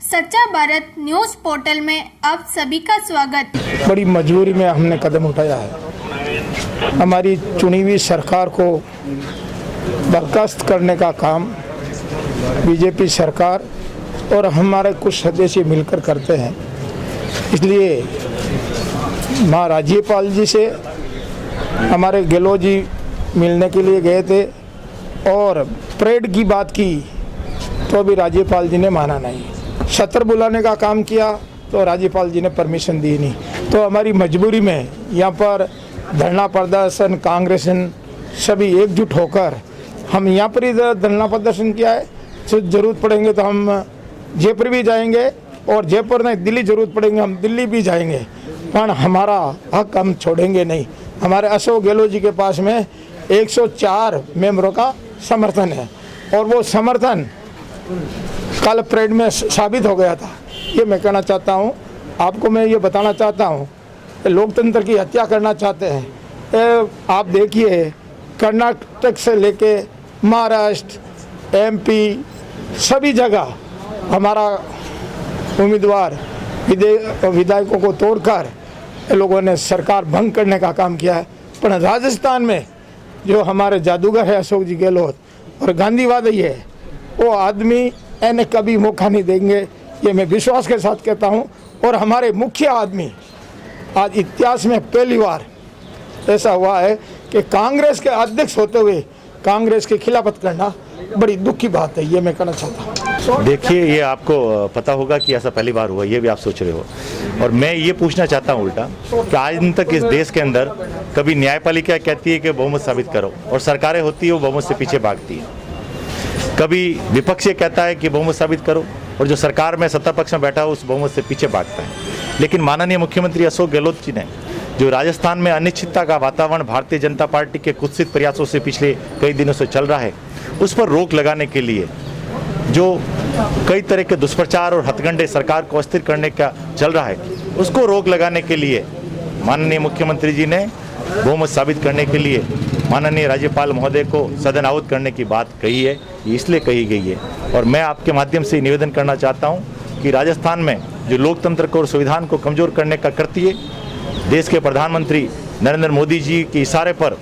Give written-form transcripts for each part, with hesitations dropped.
सच्चा Bharat news portal में आप सभी का स्वागत। बड़ी मजबूरी में हमने कदम उठाया है। हमारी चुनी हुई सरकार को बर्खास्त करने का काम बीजेपी सरकार और हमारे कुछ सदस्य मिलकर करते हैं। इसलिए माँ राज्यपाल जी से हमारे गहलोत जी मिलने के लिए गए थे और परेड की बात की तो भी राज्यपाल जी ने माना नहीं। सत्र बुलाने का काम किया तो राज्यपाल जी ने परमिशन दी नहीं। तो हमारी मजबूरी में यहाँ पर धरना प्रदर्शन कांग्रेस सभी एकजुट होकर हम यहाँ पर ही धरना प्रदर्शन किया है। तो ज़रूरत पड़ेंगे तो हम जयपुर भी जाएंगे और जयपुर नहीं दिल्ली ज़रूरत पड़ेंगे हम दिल्ली भी जाएंगे, पर हमारा हक हम छोड़ेंगे नहीं। हमारे अशोक गहलोत जी के पास में 104 मेंबरों का समर्थन है और वो समर्थन कल परेड में साबित हो गया था। ये मैं कहना चाहता हूँ, आपको मैं ये बताना चाहता हूँ, लोकतंत्र की हत्या करना चाहते हैं। आप देखिए कर्नाटक से लेके महाराष्ट्र एमपी सभी जगह हमारा उम्मीदवार विधायकों को तोड़कर लोगों ने सरकार भंग करने का काम किया है। पर राजस्थान में जो हमारे जादूगर है अशोक जी गहलोत और गांधीवादी है, वो आदमी इन्हें कभी मौका नहीं देंगे, ये मैं विश्वास के साथ कहता हूँ। और हमारे मुख्य आदमी आज इतिहास में पहली बार ऐसा हुआ है कि कांग्रेस के अध्यक्ष होते हुए कांग्रेस की खिलाफत करना बड़ी दुख की बात है, ये मैं कहना चाहता हूँ। देखिए, ये आपको पता होगा कि ऐसा पहली बार हुआ, ये भी आप सोच रहे हो। और मैं ये पूछना चाहता हूँ उल्टा कि आज दिन तक इस देश के अंदर कभी न्यायपालिका कहती है कि बहुमत साबित करो और सरकारें होती है वो बहुमत से पीछे भागती है। कभी विपक्ष ये कहता है कि बहुमत साबित करो और जो सरकार में सत्ता पक्ष में बैठा हो उस बहुमत से पीछे भागता है। लेकिन माननीय मुख्यमंत्री अशोक गहलोत जी ने जो राजस्थान में अनिश्चितता का वातावरण भारतीय जनता पार्टी के कुत्सित प्रयासों से पिछले कई दिनों से चल रहा है, उस पर रोक लगाने के लिए जो कई तरह के दुष्प्रचार और हथकंडे सरकार को अस्थिर करने का चल रहा है, उसको रोक लगाने के लिए माननीय मुख्यमंत्री जी ने बहुमत साबित करने के लिए माननीय राज्यपाल महोदय को सदन आहूत करने की बात कही है। ये इसलिए कही गई है और मैं आपके माध्यम से निवेदन करना चाहता हूँ कि राजस्थान में जो लोकतंत्र को और संविधान को कमज़ोर करने का करती है, देश के प्रधानमंत्री नरेंद्र मोदी जी के इशारे पर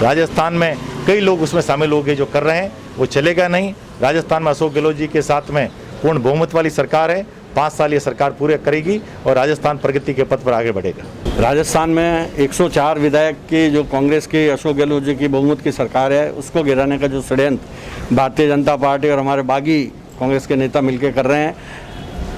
राजस्थान में कई लोग उसमें शामिल हो गए, जो कर रहे हैं वो चलेगा नहीं। राजस्थान में अशोक गहलोत जी के साथ में पूर्ण बहुमत वाली सरकार है, 5 साल ये सरकार पूरे करेगी और राजस्थान प्रगति के पथ पर आगे बढ़ेगा। राजस्थान में 104 विधायक की जो कांग्रेस की अशोक गहलोत जी की बहुमत की सरकार है, उसको गिराने का जो षड्यंत्र भारतीय जनता पार्टी और हमारे बागी कांग्रेस के नेता मिलकर कर रहे हैं,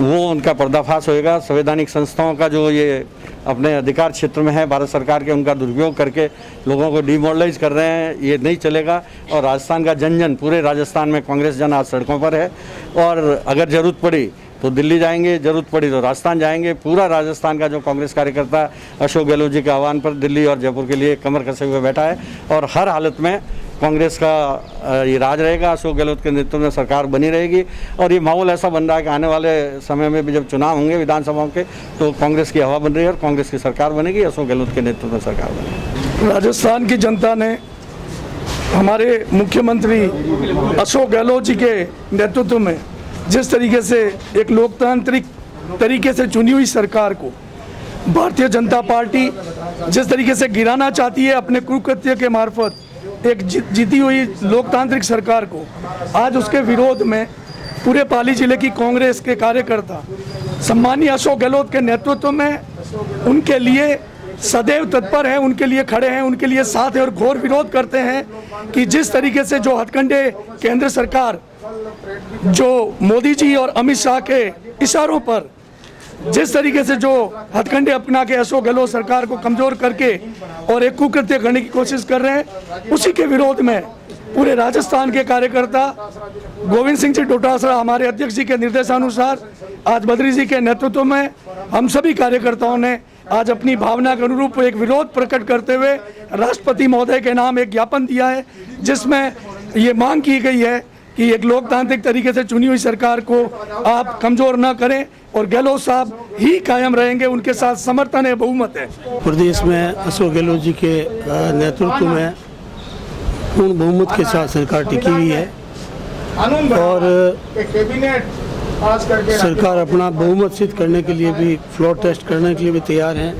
वो उनका पर्दाफाश होएगा। संवैधानिक संस्थाओं का जो ये अपने अधिकार क्षेत्र में है भारत सरकार के, उनका दुरुपयोग करके लोगों को डिमोरलाइज कर रहे हैं, ये नहीं चलेगा। और राजस्थान का जन पूरे राजस्थान में कांग्रेस जन आज सड़कों पर है और अगर ज़रूरत पड़ी तो दिल्ली जाएंगे, ज़रूरत पड़ी तो राजस्थान जाएंगे। पूरा राजस्थान का जो कांग्रेस कार्यकर्ता अशोक गहलोत जी के आह्वान पर दिल्ली और जयपुर के लिए कमर कसे हुए बैठा है और हर हालत में कांग्रेस का ये राज रहेगा, अशोक गहलोत के नेतृत्व में सरकार बनी रहेगी। और ये माहौल ऐसा बन रहा है कि आने वाले समय में भी जब चुनाव होंगे विधानसभाओं के, तो कांग्रेस की हवा बन रही है और कांग्रेस की सरकार बनेगी, अशोक गहलोत के नेतृत्व में सरकार बनेगी। राजस्थान की जनता ने हमारे मुख्यमंत्री अशोक गहलोत जी के नेतृत्व में जिस तरीके से एक लोकतांत्रिक तरीके से चुनी हुई सरकार को भारतीय जनता पार्टी जिस तरीके से गिराना चाहती है अपने कुकृत्य के मार्फत एक जीती हुई लोकतांत्रिक सरकार को, आज उसके विरोध में पूरे पाली जिले की कांग्रेस के कार्यकर्ता सम्मानीय अशोक गहलोत के नेतृत्व में उनके लिए सदैव तत्पर हैं, उनके लिए खड़े हैं, उनके लिए साथ है और घोर विरोध करते हैं कि जिस तरीके से जो हथकंडे केंद्र सरकार जो मोदी जी और अमित शाह के इशारों पर जिस तरीके से जो हथकंडे अपना के अशोक गहलोत सरकार को कमजोर करके और एक कुकृत्य करने की कोशिश कर रहे हैं, उसी के विरोध में पूरे राजस्थान के कार्यकर्ता गोविंद सिंह जी डोटासरा हमारे अध्यक्ष जी के निर्देशानुसार आज बद्री जी के नेतृत्व में हम सभी कार्यकर्ताओं ने आज अपनी भावना के अनुरूप एक विरोध प्रकट करते हुए राष्ट्रपति महोदय के नाम एक ज्ञापन दिया है, जिसमें ये मांग की गई है कि एक लोकतांत्रिक तरीके से चुनी हुई सरकार को आप कमजोर न करें और गहलोत साहब ही कायम रहेंगे, उनके साथ समर्थन है, बहुमत है। प्रदेश में अशोक गहलोत जी के नेतृत्व में पूर्ण बहुमत के साथ सरकार टिकी हुई है और सरकार अपना बहुमत सिद्ध करने के लिए भी फ्लोर टेस्ट करने के लिए भी तैयार हैं।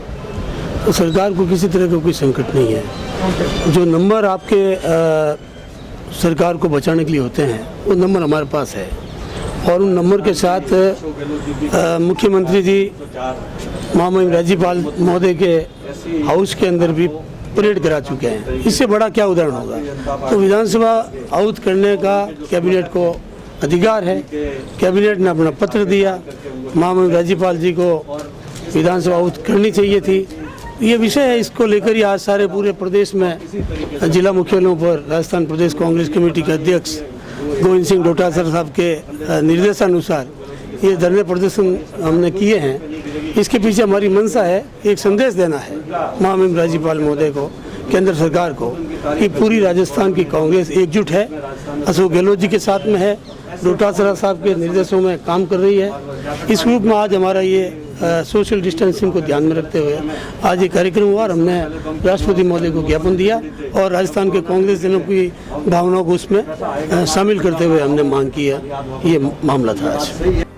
तो सरकार को किसी तरह का कोई संकट नहीं है। जो नंबर आपके सरकार को बचाने के लिए होते हैं वो नंबर हमारे पास है, और उन नंबर के साथ मुख्यमंत्री जी महामहिम राज्यपाल महोदय के हाउस के अंदर भी परेड करा चुके हैं। इससे बड़ा क्या उदाहरण होगा। तो विधानसभा आउट करने का कैबिनेट को अधिकार है। कैबिनेट ने अपना पत्र दिया, महामहिम राज्यपाल जी को विधानसभा आउट करनी चाहिए थी। ये विषय है, इसको लेकर ही आज सारे पूरे प्रदेश में जिला मुख्यालयों पर राजस्थान प्रदेश कांग्रेस कमेटी के अध्यक्ष गोविंद सिंह डोटासरा साहब के निर्देशानुसार ये धरने प्रदर्शन हमने किए हैं। इसके पीछे हमारी मंशा है, एक संदेश देना है महामहिम राज्यपाल महोदय को, केंद्र सरकार को, कि पूरी राजस्थान की कांग्रेस एकजुट है, अशोक गहलोत जी के साथ में है, डोटासरा साहब के निर्देशों में काम कर रही है। इस रूप में आज हमारा ये सोशल डिस्टेंसिंग को ध्यान में रखते हुए आज ये कार्यक्रम हुआ और हमने राष्ट्रपति महोदय को ज्ञापन दिया और राजस्थान के कांग्रेस जनों की भावनाओं को उसमें शामिल करते हुए हमने मांग की है। ये मामला था आज।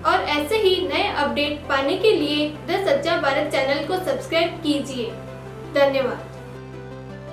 और ऐसे ही नए अपडेट पाने के लिए द सच्चा भारत चैनल को सब्सक्राइब कीजिए। धन्यवाद।